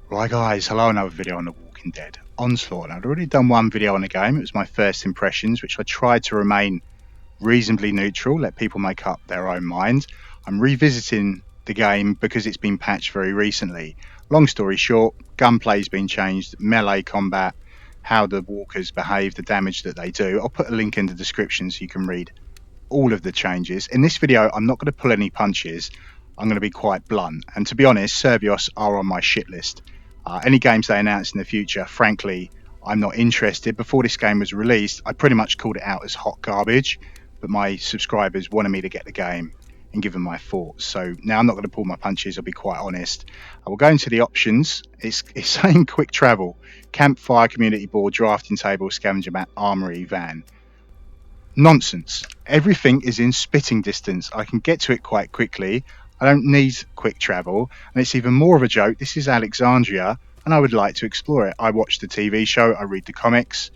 Right guys, hello, another video on The Walking Dead Onslaught. I'd already done one video on the game. It was my first impressions, which I tried to remain reasonably neutral, let people make up their own minds. I'm revisiting the game because it's been patched very recently. Long story short, gunplay's been changed, melee combat, how the walkers behave, the damage that they do. I'll put a link in the description so you can read all of the changes. In this video, I'm not going to pull any punches. I'm going to be quite blunt. And to be honest, Survios are on my shit list. Any games they announce in the future, frankly, I'm not interested. Before this game was released, I pretty much called it out as hot garbage, but my subscribers wanted me to get the game and give them my thoughts. So now I'm not going to pull my punches, I'll be quite honest. I will go into the options. It's saying quick travel, campfire, community board, drafting table, scavenger map, armory, van. Nonsense. Everything is in spitting distance. I can get to it quite quickly. I don't need quick travel. And it's even more of a joke. This is Alexandria, and I would like to explore it. I watch the TV show. I read the comics.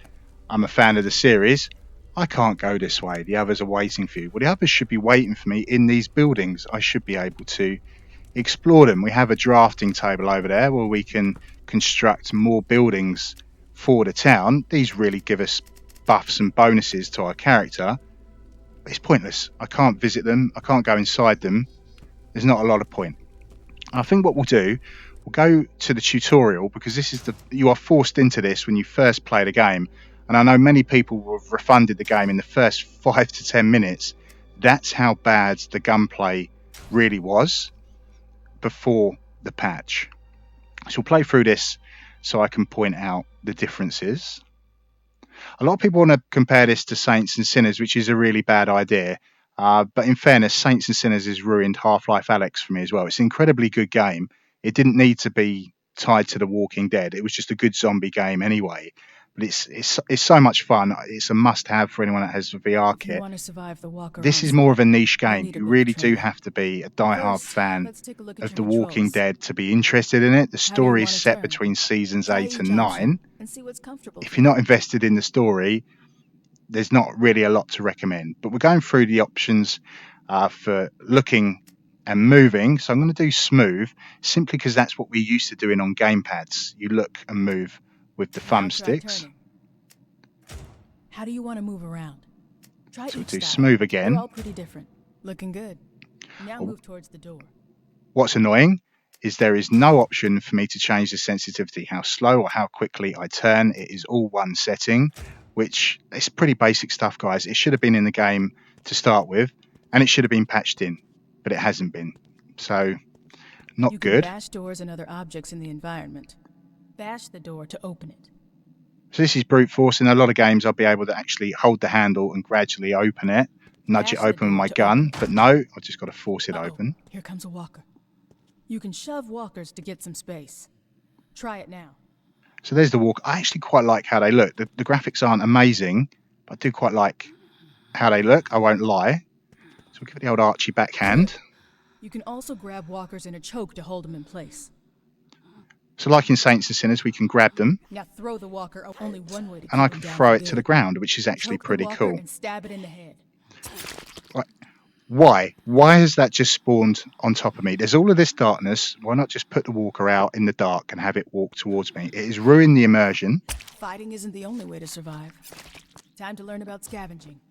I'm a fan of the series. I can't go this way. The others are waiting for you. Well, the others should be waiting for me in these buildings. I should be able to explore them. We have a drafting table over there where we can construct more buildings for the town. These really give us buffs and bonuses to our character. It's pointless. I can't visit them. I can't go inside them. There's not a lot of point. I think what we'll do, we'll go to the tutorial, because this is you are forced into this when you first play the game. And I know many people have refunded the game in the first 5 to 10 minutes. That's how bad the gunplay really was before the patch. So we'll play through this so I can point out the differences. A lot of people want to compare this to Saints and Sinners, which is a really bad idea. But in fairness, Saints and Sinners has ruined Half-Life Alyx for me as well. It's an incredibly good game. It didn't need to be tied to The Walking Dead. It was just a good zombie game anyway. But it's so much fun. It's a must-have for anyone that has a VR If you kit. want to survive the walker This is onslaught, more of a niche you'll game. need a You bit of really do training. have to be a die-hard First, fan let's take a look at of your The Walking controls. Dead to be interested in it. The How do you story is want to set turn? between seasons Try 8 each and option 9. and see what's comfortable If for you're you. not invested in the story, there's not really a lot to recommend. But we're going through the options for looking and moving. So I'm going to do smooth, simply because that's what we're used to doing on gamepads. You look and move with the Now try thumbsticks. turning. How do you want to move around? Try So we'll each do style. smooth They're again. all pretty different. Looking good. Now move towards the door. What's annoying is there is no option for me to change the sensitivity, how slow or how quickly I turn. It is all one setting, which is pretty basic stuff, guys. It should have been in the game to start with, and it should have been patched in, but it hasn't been. So, not You can good. bash doors and other objects in the environment. Bash the door to open it. So this is brute force. In a lot of games, I'll be able to actually hold the handle and gradually open it, nudge it Bash the open with door my to gun, open it. but no, I've just got to force it open. Here comes a walker. You can shove walkers to get some space. Try it now. So there's the walk. I actually quite like how they look. The graphics aren't amazing, but I do quite like how they look. I won't lie. So we'll give it the old Archie backhand. You can also grab walkers in a choke to hold them in place. So like in Saints and Sinners, we can grab them, Now throw the walker only one way to keep and I him can down throw for it to the good. ground, which is actually Choke the pretty walker cool. and stab it in the head. Why? Why has that just spawned on top of me? There's all of this darkness. Why not just put the walker out in the dark and have it walk towards me? It has ruined the immersion. Fighting isn't the only way to survive. Time to learn about scavenging.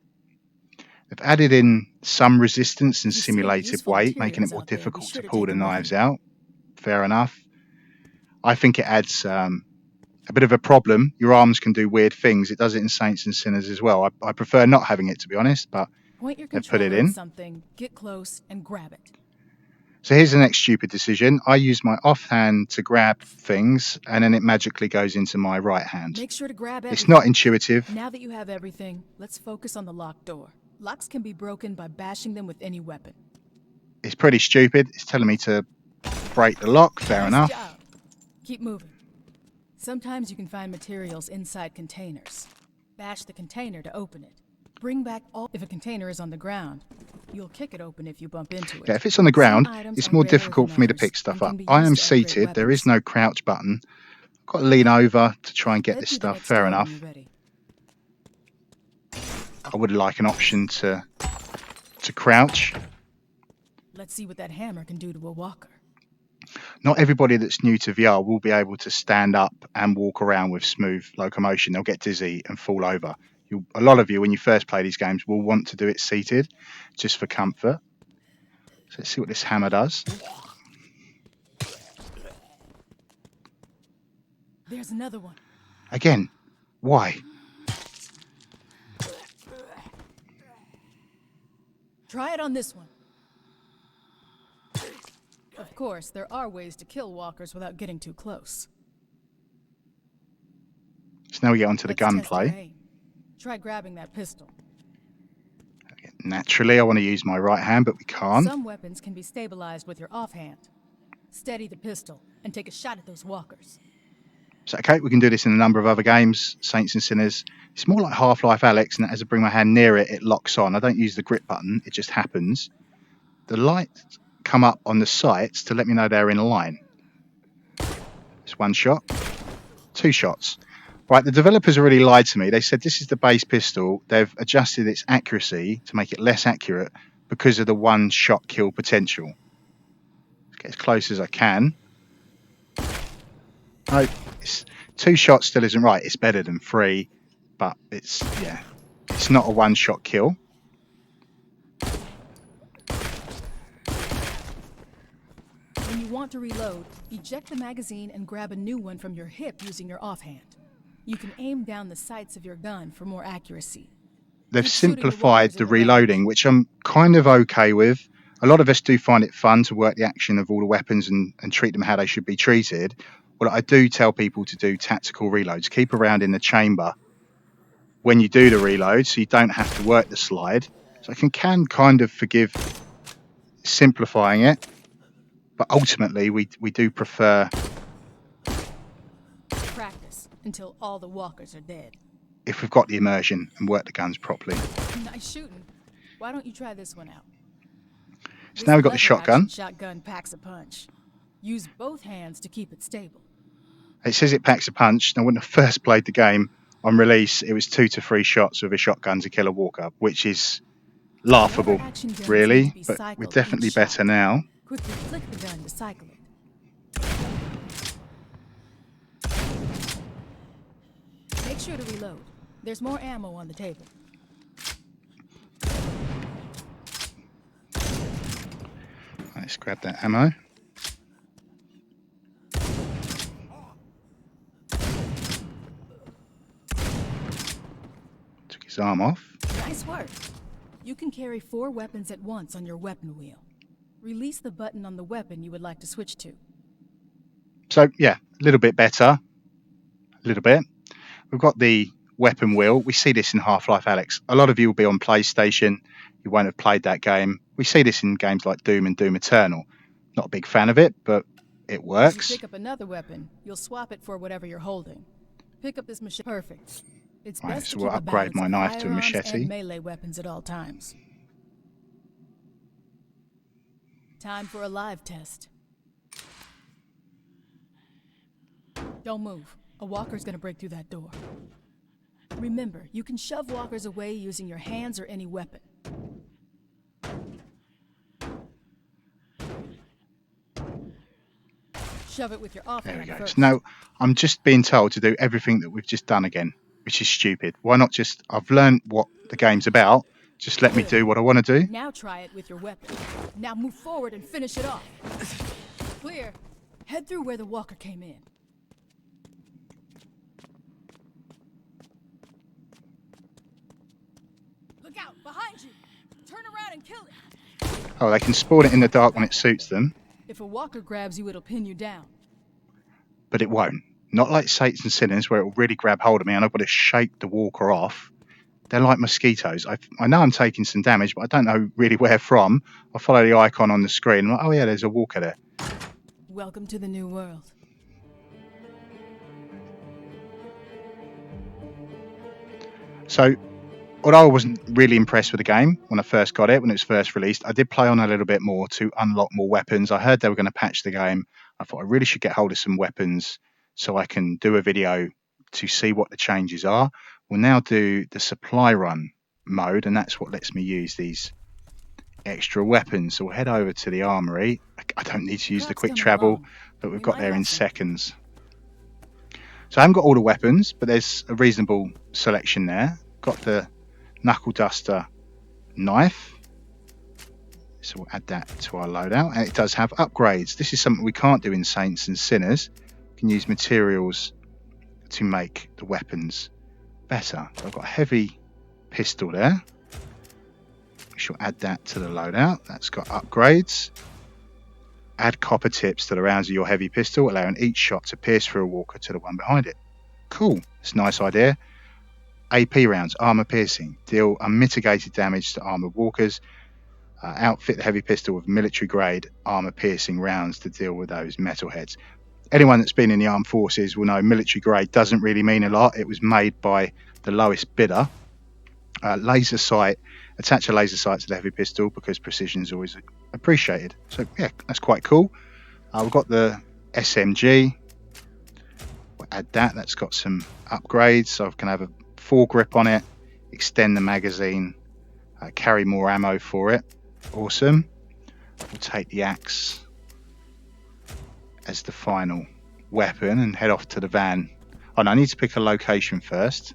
They've added in some resistance and If you see any simulated useful weight, making it materials more out there, be difficult sure to to pull take the them with knives you. out. Fair enough. I think it adds a bit of a problem. Your arms can do weird things. It does it in Saints and Sinners as well. I prefer not having it, to be honest, but Point your they've put it controller at in. something, get close, and grab it. So here's the next stupid decision. I use my offhand to grab things, and then it magically goes into my right hand. Make sure to grab everything. It's not intuitive. Now that you have everything, let's focus on the locked door. Locks can be broken by bashing them with any weapon. It's pretty stupid. It's telling me to break the lock. Fair Nice enough. job. Keep moving. Sometimes you can find materials inside containers. Bash the container to open it. Bring back all. If a container is on the ground, you'll kick it open if you bump into it. Yeah, if it's on the ground, Some items it's are more rarer difficult than for me to others pick stuff and up. can be I used am to upgrade seated. There is weapons. no crouch button. I've got to lean over to try and get Head this through the stuff. next Fair door enough. when you're ready. I would like an option to crouch. Let's see what that hammer can do to a walker. Not everybody that's new to VR will be able to stand up and walk around with smooth locomotion. They'll get dizzy and fall over. A lot of you, when you first play these games, will want to do it seated, just for comfort. So let's see what this hammer does. There's another one. Again, why? Try it on this one. Of course, there are ways to kill walkers without getting too close. So now we get onto the gunplay. Try grabbing that pistol. Naturally, I want to use my right hand, but we can't. Some weapons can be stabilized with your offhand. Steady the pistol and take a shot at those walkers. So, okay, we can do this in a number of other games, Saints and Sinners. It's more like Half-Life Alyx, and as I bring my hand near it, it locks on. I don't use the grip button, it just happens. The lights come up on the sights to let me know they're in line. It's one shot, two shots. Right, the developers already lied to me. They said this is the base pistol. They've adjusted its accuracy to make it less accurate because of the one-shot kill potential. Let's get as close as I can. No, it's 2 shots still isn't right. It's better than 3, but it's not a one-shot kill. When you want to reload, eject the magazine and grab a new one from your hip using your offhand. You can aim down the sights of your gun for more accuracy. They've simplified the reloading, which I'm kind of okay with. A lot of us do find it fun to work the action of all the weapons and treat them how they should be treated. Well, I do tell people to do tactical reloads. Keep around in the chamber when you do the reload so you don't have to work the slide. So I can kind of forgive simplifying it, but ultimately we do prefer practice until all the walkers are dead. If we've got the immersion and work the guns properly. Nice shooting. Why don't you try this one out? So now we've got the shotgun. Shotgun packs a punch. Use both hands to keep it stable. It says it packs a punch. Now, when I first played the game on release, it was 2 to 3 shots with a shotgun to kill a walker, which is laughable, really. But we're definitely better now. Quickly flick the gun to cycle it. Make sure to reload. There's more ammo on the table. Let's grab that ammo. Took his arm off. Nice work. You can carry 4 weapons at once on your weapon wheel. Release the button on the weapon you would like to switch to. So, yeah, a little bit better. A little bit. We've got the weapon wheel. We see this in Half-Life Alyx. A lot of you will be on PlayStation. You won't have played that game. We see this in games like Doom and Doom Eternal. Not a big fan of it, but it works. As you pick up another weapon, you'll swap it for whatever you're holding. Pick up this machete. Perfect. It's best so to we'll keep upgrade my knife to a machete. And melee weapons at all times. Time for a live test. Don't move. A walker's gonna break through that door. Remember, you can shove walkers away using your hands or any weapon. Shove it with your offhand. There we go. First. So now I'm just being told to do everything that we've just done again, which is stupid. Why not just, I've learned what the game's about, just let me do what I want to do. Now try it with your weapon. Now move forward and finish it off. Clear. Head through where the walker came in. Look out, behind you. Turn around and kill it. Oh, they can spawn it in the dark when it suits them. If a walker grabs you, it'll pin you down. But it won't. Not like Saints and Sinners, where it will really grab hold of me and I've got to shake the walker off. They're like mosquitoes. I know I'm taking some damage, but I don't know really where from. I follow the icon on the screen. I'm like, oh yeah, there's a walker there. Welcome to the new world. So, although I wasn't really impressed with the game when I first got it, when it was first released, I did play on a little bit more to unlock more weapons. I heard they were going to patch the game. I thought I really should get hold of some weapons so I can do a video to see what the changes are. We'll now do the supply run mode, and that's what lets me use these extra weapons. So we'll head over to the armory. I don't need to use the Truck's quick coming travel, along. but we've We got might there in have some. seconds. So I haven't got all the weapons, but there's a reasonable selection there. Got the knuckle duster knife. So we'll add that to our loadout. And it does have upgrades. This is something we can't do in Saints and Sinners. You can use materials to make the weapons better. So I've got a heavy pistol there. We shall add that to the loadout. That's got upgrades. Add copper tips to the rounds of your heavy pistol, allowing each shot to pierce through a walker to the one behind it. Cool. It's a nice idea. AP rounds, armor piercing. Deal unmitigated damage to armored walkers. Outfit the heavy pistol with military grade armor piercing rounds to deal with those metalheads. Anyone that's been in the armed forces will know military grade doesn't really mean a lot. It was made by the lowest bidder. Laser sight. Attach a laser sight to the heavy pistol because precision is always appreciated. So yeah, that's quite cool. We've got the SMG. We'll add that. That's got some upgrades. So I can have a foregrip on it, extend the magazine, carry more ammo for it. Awesome. We'll take the axe as the final weapon and head off to the van. Oh no, I need to pick a location first.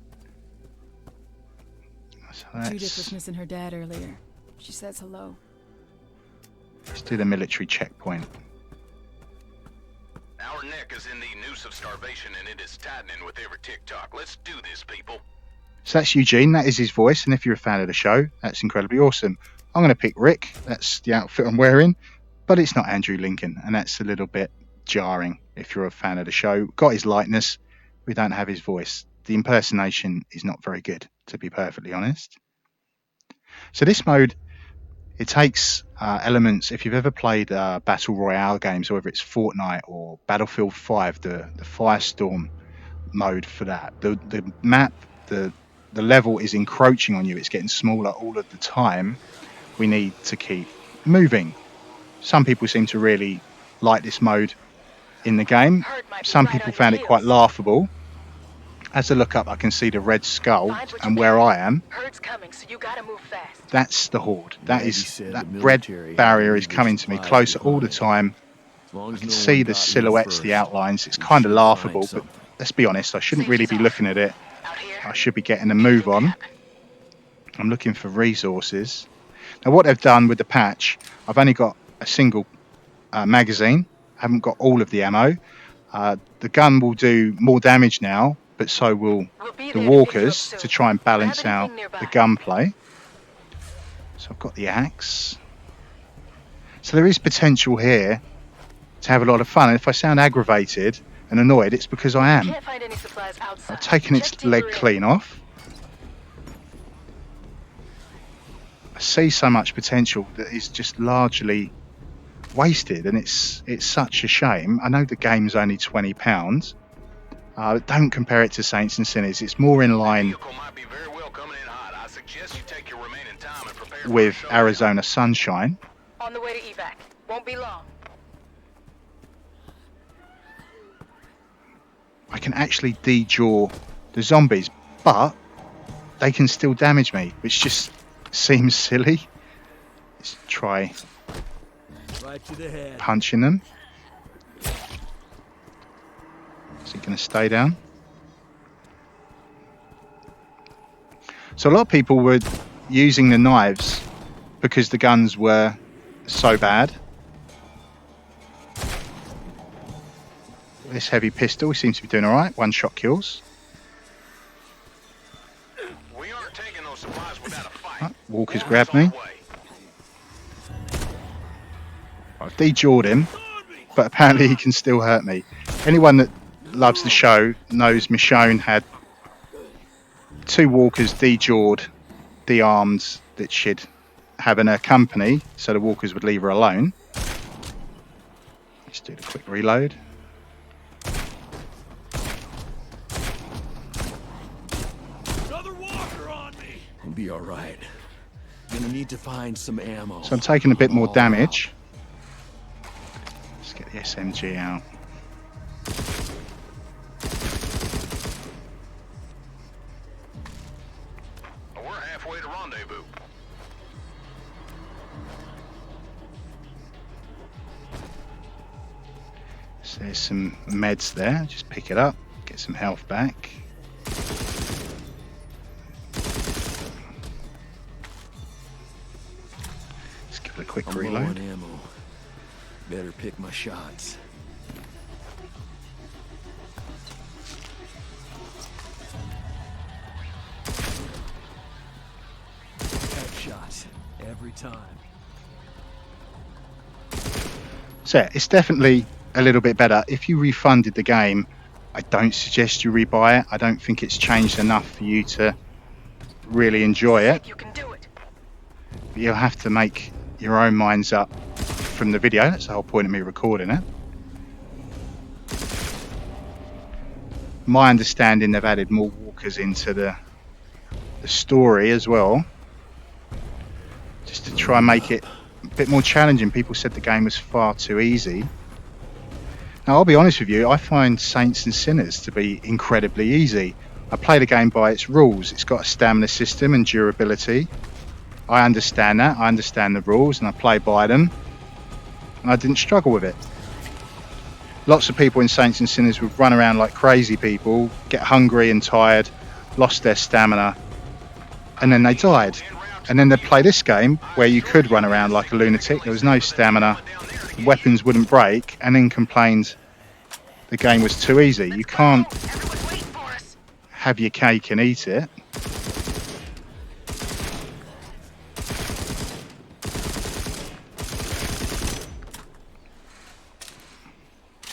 So Judith was missing her dad earlier. She says hello. Let's do the military checkpoint. Our neck is in the noose of starvation and it is tightening with every tick-tock. Let's do this, people. So that's Eugene, that is his voice, and if you're a fan of the show, that's incredibly awesome. I'm going to pick Rick, that's the outfit I'm wearing, but it's not Andrew Lincoln, and that's a little bit jarring if you're a fan of the show. Got his likeness, we don't have his voice. The impersonation is not very good, to be perfectly honest. So this mode, it takes elements, if you've ever played Battle Royale games, whether it's Fortnite or Battlefield 5, the Firestorm mode for that. The map, the level is encroaching on you. It's getting smaller all of the time. We need to keep moving. Some people seem to really like this mode in the game. Some people found it quite laughable. As I look up, I can see the red skull and where I am. Herde's coming, so you gotta move fast. That's the Horde. That red barrier is coming to me closer all the time. I can see the silhouettes, the outlines. It's kind of laughable, but let's be honest, I shouldn't really be looking at it. I should be getting a move on. I'm looking for resources. Now what they've done with the patch, I've only got a single magazine. I haven't got all of the ammo. The gun will do more damage now, but so will the walkers to try and balance out the gunplay. So I've got the axe. So there is potential here to have a lot of fun. And if I sound aggravated and annoyed, it's because I am. I've taken its leg clean off. I see so much potential that is just largely wasted, and it's such a shame. I know the game's only £20. Don't compare it to Saints and Sinners. It's more in line with Arizona Sunshine. On the way to evac. Won't be long. I can actually de-jaw the zombies, but they can still damage me, which just seems silly. Let's try punching them. Is it going to stay down? So a lot of people were using the knives because the guns were so bad. This heavy pistol seems to be doing all right. One shot kills. We aren't taking those supplies without a fight. Right, Walker's grabbed me. I've de-jawed him, but apparently he can still hurt me. Anyone that loves the show knows Michonne had 2 walkers de-jawed, de-armed, that she'd have in her company, so the walkers would leave her alone. Let's do the quick reload. Another walker on me. We'll be all right. Gonna need to find some ammo. So I'm taking a bit more damage. Let's get the SMG out. We're halfway to rendezvous. There's some meds there. Just pick it up, get some health back. Let's give it a quick I'm low reload. on ammo. Better pick my shots. Headshots every time. So yeah, it's definitely a little bit better. If you refunded the game, I don't suggest you rebuy it. I don't think it's changed enough for you to really enjoy it. You can do it. But you'll have to make your own minds up from the video. That's the whole point of me recording it. My understanding, they've added more walkers into the story as well, just to try and make it a bit more challenging. People said the game was far too easy. Now, I'll be honest with you, I find Saints and Sinners to be incredibly easy. I play the game by its rules. It's got a stamina system and durability. I understand that. I understand the rules and I play by them. And I didn't struggle with it. Lots of people in Saints and Sinners would run around like crazy people, get hungry and tired, lost their stamina, and then they died. And then they'd play this game where you could run around like a lunatic, there was no stamina, weapons wouldn't break, and then complained the game was too easy. You can't have your cake and eat it.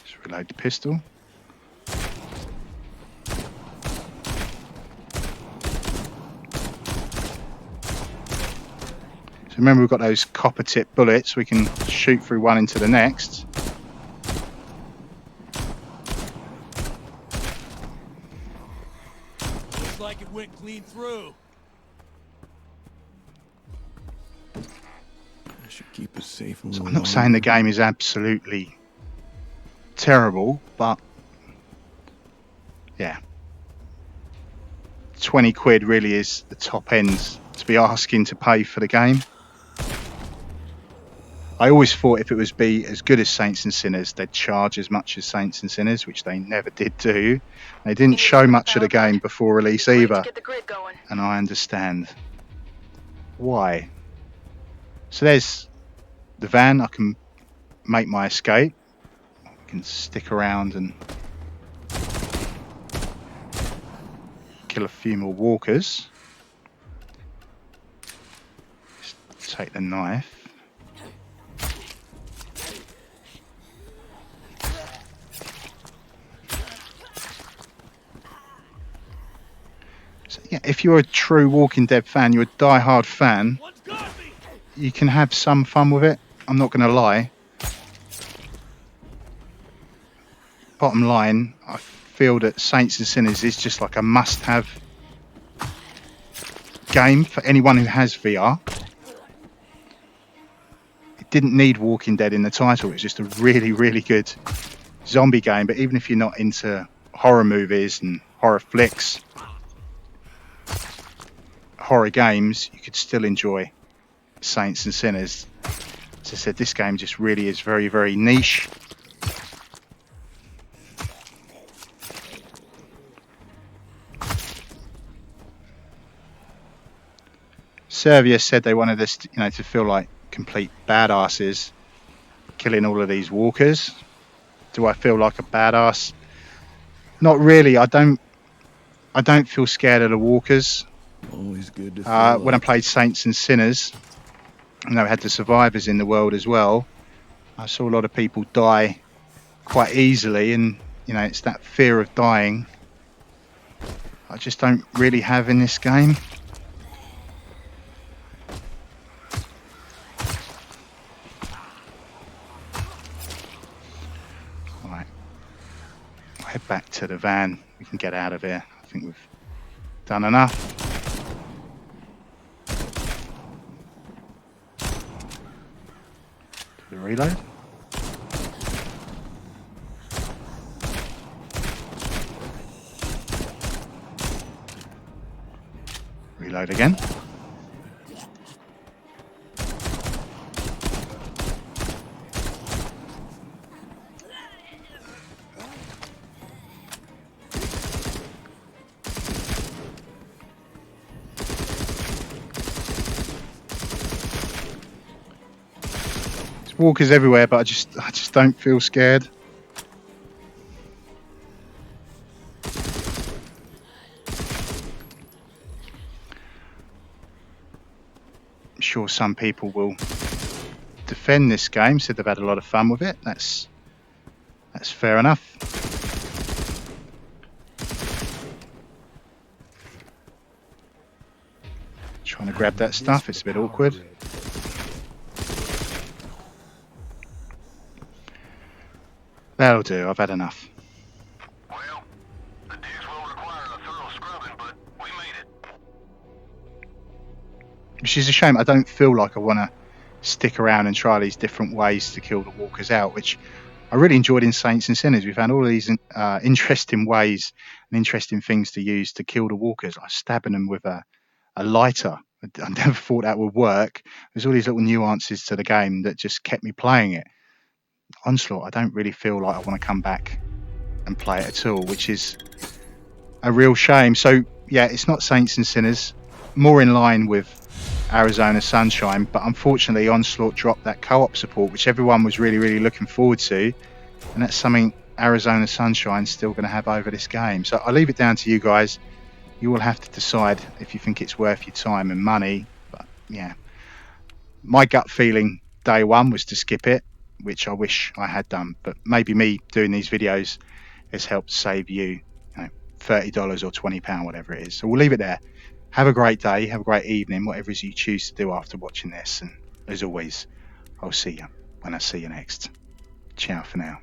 Just reload the pistol. So remember, we've got those copper tip bullets. We can shoot through one into the next. Looks like it went clean through. I should keep it safe a little So I'm not saying the game is absolutely terrible, but yeah, 20 quid really is the top end to be asking to pay for the game. I always thought if it was be as good as Saints and Sinners, they'd charge as much as Saints and Sinners, which they never did do. They didn't show much of the game before release either, and I understand why. So there's the van. I can make my escape. I can stick around and kill a few more walkers. Just take the knife. So yeah, if you're a true Walking Dead fan, you're a die-hard fan, you can have some fun with it. I'm not going to lie. Bottom line, I feel that Saints and Sinners is just like a must-have game for anyone who has VR. It didn't need Walking Dead in the title. It was just a really, really good zombie game. But even if you're not into horror movies and horror flicks, horror games, you could still enjoy Saints and Sinners. As I said, this game just really is very, very niche. Survios said they wanted us to, to feel like complete badasses killing all of these walkers. Do I feel like a badass? Not really. I don't feel scared of the walkers. Always good to when I played Saints and Sinners, and I had the survivors in the world as well, I saw a lot of people die quite easily, and it's that fear of dying I just don't really have in this game. Right, I'll head back to the van. We can get out of here. I think we've done enough. The reload. Reload again. walkers everywhere, but I just don't feel scared. I'm sure some people will defend this game, said they've had a lot of fun with it. That's fair enough. Trying to grab that stuff, it's a bit awkward. That'll do, I've had enough. Well, the digs will require a thorough scrubbing, but we made it. Which is a shame. I don't feel like I want to stick around and try these different ways to kill the walkers out, which I really enjoyed in Saints and Sinners. We found all these interesting ways and interesting things to use to kill the walkers, like stabbing them with a lighter. I never thought that would work. There's all these little nuances to the game that just kept me playing it. Onslaught, I don't really feel like I want to come back and play it at all, which is a real shame. So yeah, it's not Saints and Sinners, more in line with Arizona Sunshine, but unfortunately Onslaught dropped that co-op support, which everyone was really looking forward to, and that's something Arizona Sunshine's still going to have over this game. So I'll leave it down to you guys. You will have to decide if you think it's worth your time and money. But yeah, my gut feeling day one was to skip it, which I wish I had done, but maybe me doing these videos has helped save you, $30 or £20, whatever it is. So we'll leave it there. Have a great day, have a great evening, whatever it is you choose to do after watching this. And as always, I'll see you when I see you next. Ciao for now.